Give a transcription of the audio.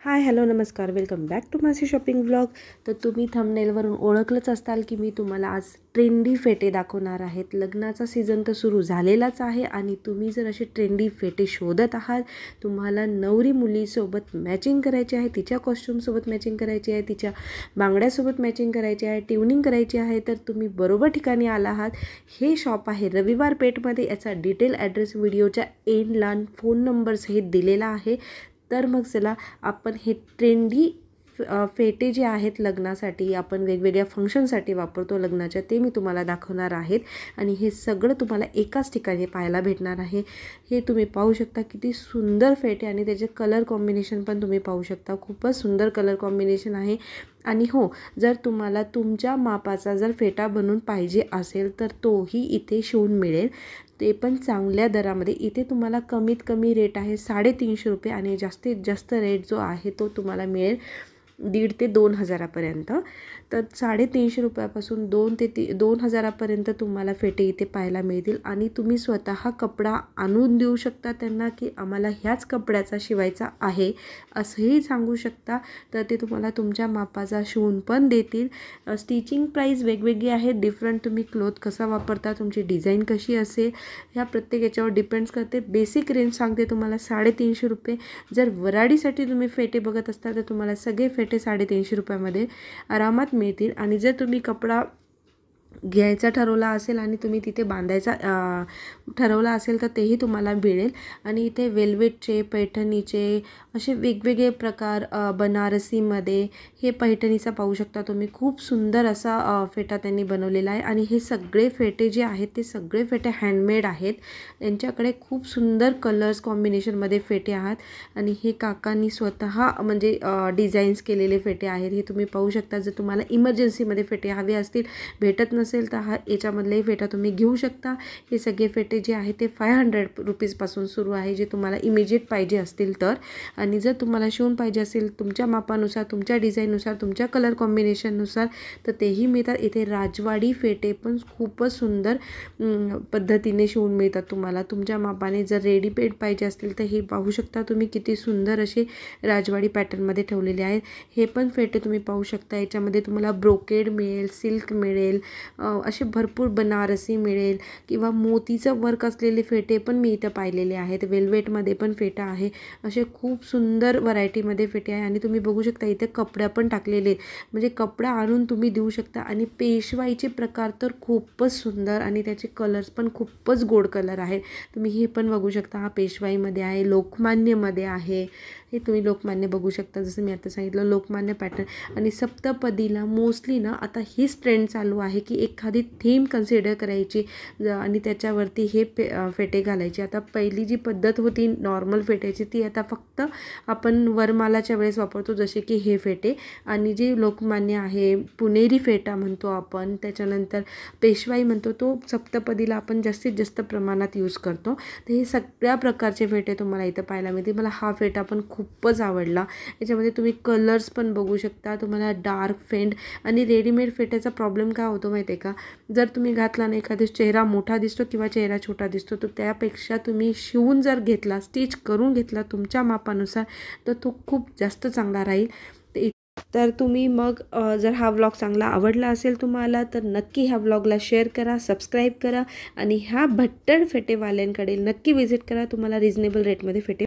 Hi hello नमस्कार, welcome back to मासी shopping vlog. तर तुम्ही थंबनेलवरून ओळखलंच असताल की मी तुम्हाला आज ट्रेंडी फेटे दाखवणार आहेत. लग्नाचा सीझन तर सुरू झालेलाच आहे आणि तुम्ही जर असे ट्रेंडी फेटे शोधत आहात, तुम्हाला नवरी मुलीसोबत मॅचिंग करायची आहे, तिच्या कॉस्ट्यूमसोबत मॅचिंग करायची आहे, तिच्या बांगड्यासोबत मॅचिंग करायची आहे, ट्युनिंग करायची आहे, तर तुम्ही बरोबर ठिकाणी आला आहात. हे शॉप आहे रविवार पेठमध्ये. याचा डिटेल ॲड्रेस व्हिडिओच्या एंडला फोन नंबर सहित दिलेला आहे. तर मग चला आपण हे ट्रेंडी फेटे जे आहेत लग्नासाठी, आपण वेगवेगळ्या फंक्शनसाठी वापरतो लग्नाच्या, ते मी तुम्हाला दाखवणार आहेत. आणि हे सगळं तुम्हाला एकाच ठिकाणी पाहायला भेटणार आहे. हे तुम्ही पाहू शकता किती सुंदर फेटे आणि त्याचे कलर कॉम्बिनेशन पण तुम्ही पाहू शकता. खूपच सुंदर कलर कॉम्बिनेशन आहे. आणि हो, जर तुम्हाला तुमच्या मापाचा जर फेटा बनवून पाहिजे असेल तर तोही इथे शिवून मिळेल, ते पण चांगल्या दरामध्ये. इथे तुम्हाला कमीत कमी रेट आहे 350 रुपये आणि जास्तीत जास्त रेट जो आहे तो तुम्हाला मिळेल 1,500 ते 2,000पर्यंत. तर 350 रुपयापासून 2,000पर्यंत तुम्हाला फेटे इथे पाहायला मिळतील. आणि तुम्ही स्वतः कपडा आणून देऊ शकता त्यांना की आम्हाला ह्याच कपड्याचा शिवायचा आहे असंही सांगू शकता, तर ते तुम्हाला तुमच्या मापाचा शिवून पण देतील. स्टिचिंग प्राईस वेगवेगळी आहे. डिफरंट तुम्ही क्लोथ कसा वापरता, तुमची डिझाईन कशी असेल, ह्या प्रत्येक याच्यावर डिपेंड्स करते. बेसिक रेंज सांगते तुम्हाला 350 रुपये. जर वराडीसाठी तुम्ही फेटे बघत असता तर तुम्हाला सगळे फेटे 350 रुपयामध्ये आरामात मिळतील. आणि जर तुम्ही कपडा घ्यायचा ठरवला असेल आणि तुम्ही तिथे बांधायचा ठरवला असेल तर तेही तुम्हाला मिळेल. आणि इथे वेल्वेटचे, पैठणीचे असे वेगवेगळे प्रकार, बनारसीमध्ये हे पैठणीचा पाहू शकता तुम्ही. खूप सुंदर असा फेटा त्यांनी बनवलेला आहे. आणि हे सगळे फेटे जे आहेत ते सगळे फेटे हँडमेड आहेत. त्यांच्याकडे खूप सुंदर कलर्स कॉम्बिनेशनमध्ये फेटे आहेत. आणि हे काकांनी स्वतः म्हणजे डिझाईन्स केलेले फेटे आहेत. हे तुम्ही पाहू शकता. जर तुम्हाला इमर्जन्सीमध्ये फेटे हवे असतील, भेटत नसेल तर याच्यामधलेही फेटा तुम्ही घेऊ शकता. हे सगळे फेटे जे आहे ते 500 रुपीजपासून सुरू आहे, जे तुम्हाला इमिजिएट पाहिजे असतील तर. आणि जर तुम्हाला शिवून पाहिजे असेल तुमच्या मापानुसार, तुमच्या डिझाईननुसार, तुमच्या कलर कॉम्बिनेशननुसार, तर तेही मिळतात. इथे राजवाडी फेटे पण खूपच सुंदर पद्धतीने शिवून मिळतात तुम्हाला तुमच्या मापाने. जर रेडीमेड पाहिजे असतील तर हे पाहू शकता तुम्ही किती सुंदर असे राजवाडी पॅटर्नमध्ये ठेवलेले आहेत. हे पण फेटे तुम्ही पाहू शकता. याच्यामध्ये तुम्हाला ब्रोकेड मिळेल, सिल्क मिळेल, असे भरपूर बनारसी मिळेल किंवा मोतीचं वर्क असलेले फेटे पण मी इथं पाहिलेले आहेत. वेल्वेटमध्ये पण फेटा आहे. असे खूप सुंदर व्हरायटीमध्ये फेटे आहे. आणि तुम्ही बघू शकता इथे कपड्या पण टाकलेले, म्हणजे कपडा आणून तुम्ही देऊ शकता. आणि पेशवाईचे प्रकार तर खूपच सुंदर आणि त्याचे कलर्स पण खूपच गोड कलर आहेत. तुम्ही हे पण बघू शकता. हा पेशवाईमध्ये आहे, लोकमान्यमध्ये आहे. हे तुम्ही लोकमान्य बघू शकता, जसं मी आता सांगितलं लोकमान्य पॅटर्न. आणि सप्तपदीला मोस्टली ना आता हीच ट्रेंड चालू आहे की एखादी थीम कन्सिडर करायची आणि त्याच्यावरती हे फेटे घालायचे. आता पहिली जी पद्धत होती नॉर्मल फेट्याची, ती आता फक्त आपण वरमालाच्या वेळेस वापरतो, जसे की हे फेटे. आणि जे लोकमान्य आहे, पुणेरी फेटा म्हणतो आपण, त्याच्यानंतर पेशवाई म्हणतो, तो सप्तपदीला आपण जास्तीत जास्त प्रमाणात यूज करतो. तर हे सगळ्या प्रकारचे फेटे तुम्हाला इथं पाहायला मिळतील. मला हा फेटा पण खूपच आवडला. याच्यामध्ये तुम्ही कलर्स पण बघू शकता. तुम्हाला डार्क फेंट आणि रेडीमेड फेट्याचा प्रॉब्लेम काय होतो माहिती आहे का, जर तुम्ही घातला ना एखादा चेहरा मोठा दिसतो किंवा चेहरा छोटा दिसतो, तर त्यापेक्षा तुम्ही शिवून जर घेतला, स्टिच करून घेतला तुमच्या मापानुसार, तर तो खूप जास्त चांगला राहील. तर तुम्ही मग जर हा व्लॉग चांगला आवडला असेल तुम्हाला, तर नक्की ह्या व्लॉगला शेअर करा, सबस्क्राईब करा आणि ह्या भट्टड फेटेवाल्यांकडे नक्की व्हिजिट करा. तुम्हाला रिजनेबल रेटमध्ये फेटे